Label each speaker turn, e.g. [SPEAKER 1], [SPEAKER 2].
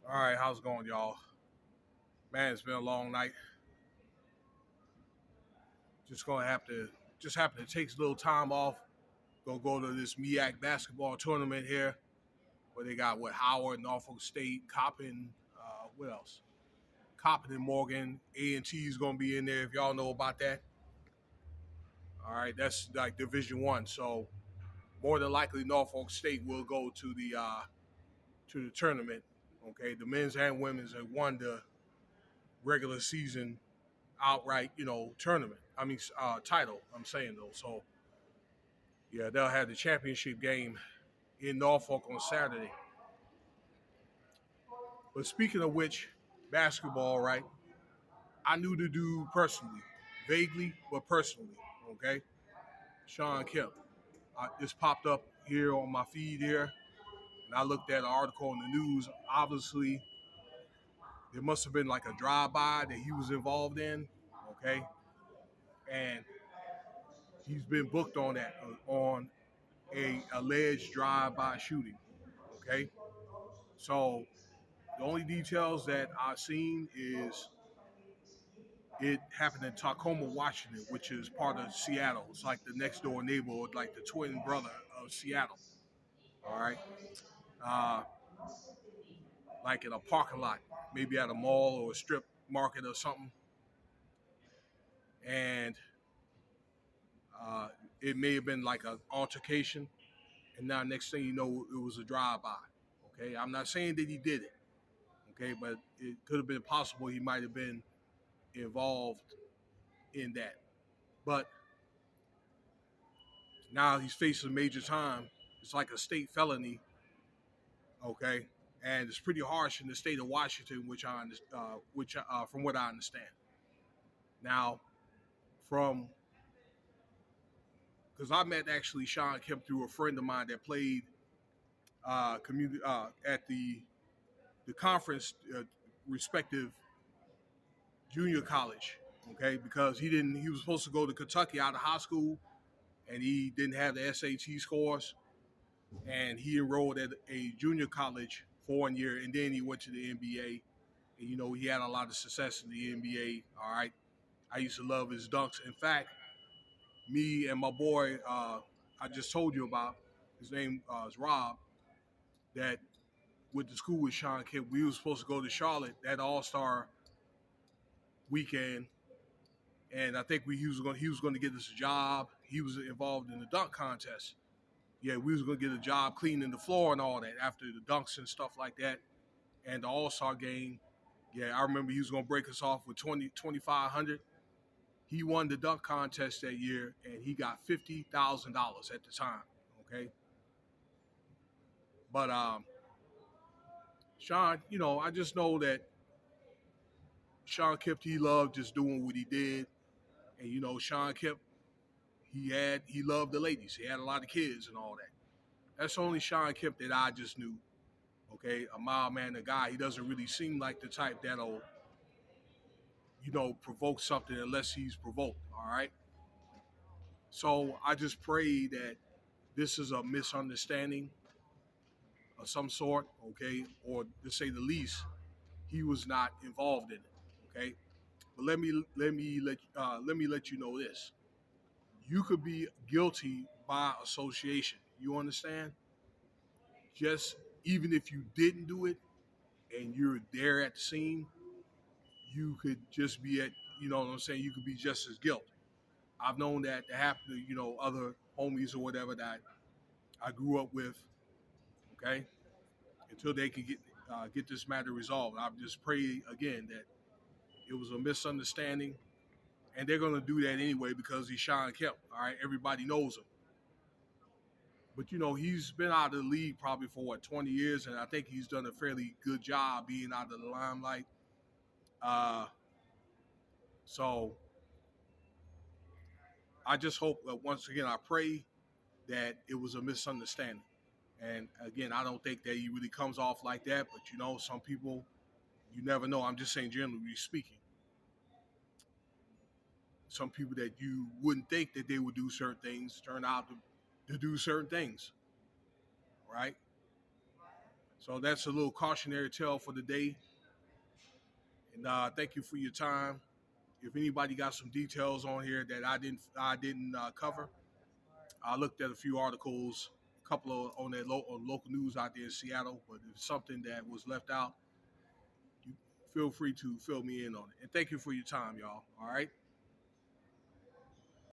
[SPEAKER 1] All right, how's it going, y'all? Man, it's been a long night. Just gonna have to just happen to take a little time off. Gonna go to this MEAC basketball tournament here, where they got Howard, Norfolk State, Coppin, what else? Coppin and Morgan. A&T is gonna be in there if y'all know about that. All right, that's like Division 1. So more than likely, Norfolk State will go to the tournament. Okay, the men's and women's have won the regular season outright, tournament. I mean, title. I'm saying though. So yeah, they'll have the championship game in Norfolk on Saturday. But speaking of which, basketball, right? I knew the dude personally, vaguely, but personally. Okay, Shawn Kemp. This popped up here on my feed here, and I looked at an article in the news. Obviously, there must have been like a drive-by that he was involved in. Okay, and he's been booked on that on a alleged drive-by shooting. Okay, so the only details that I've seen is it happened in Tacoma, Washington, which is part of Seattle. It's like the next door neighborhood, like the twin brother of Seattle. All right, uh, like in a parking lot, maybe at a mall or a strip market or something, and uh, it may have been like an altercation, and now next thing you know, it was a drive-by. Okay, I'm not saying that he did it. Okay, but it could have been possible he might have been involved in that. But now he's facing major time. It's like a state felony, okay, and it's pretty harsh in the state of Washington, which from what I understand. Now, from because I met actually Shawn Kemp through a friend of mine that played community at the conference respective junior college, okay, because he was supposed to go to Kentucky out of high school, and he didn't have the SAT scores, and he enrolled at a junior college for 1 year, and then he went to the NBA. And he had a lot of success in the NBA. All right, I used to love his dunks. In fact, me and my boy, I just told you about, his name is Rob, that went to school with Shawn Kemp. We were supposed to go to Charlotte that All Star weekend, and I think he was going to get us a job. He was involved in the dunk contest. Yeah, we was going to get a job cleaning the floor and all that after the dunks and stuff like that. And the All Star game, yeah, I remember he was going to break us off with 2,500. He won the dunk contest that year, and he got $50,000 at the time. Okay, but Shawn, I just know that Shawn Kemp, he loved just doing what he did, and Shawn Kemp, he loved the ladies. He had a lot of kids and all that. That's only Shawn Kemp that I just knew. Okay, a mild man, a guy. He doesn't really seem like the type that'll provoke something unless he's provoked. All right. So I just pray that this is a misunderstanding of some sort, okay, or to say the least, he was not involved in it, okay. But let me let you know this: you could be guilty by association. You understand? Just even if you didn't do it and you're there at the scene, you could just be at, you know what I'm saying? You could be just as guilty. I've known that to happen to other homies or whatever that I grew up with, okay, until they can get this matter resolved. I just pray again that it was a misunderstanding, and they're gonna do that anyway because he's Shawn Kemp. All right, everybody knows him, but he's been out of the league probably for 20 years, and I think he's done a fairly good job being out of the limelight. Uh, so I just hope that once again I pray that it was a misunderstanding. And again, I don't think that he really comes off like that, but some people, you never know. I'm just saying, generally speaking, some people that you wouldn't think that they would do certain things turn out to do certain things, right? So that's a little cautionary tale for the day. And thank you for your time. If anybody got some details on here that I didn't cover, I looked at a few articles, a couple of on local news out there in Seattle. But if something that was left out, you feel free to fill me in on it. And thank you for your time, y'all. All right.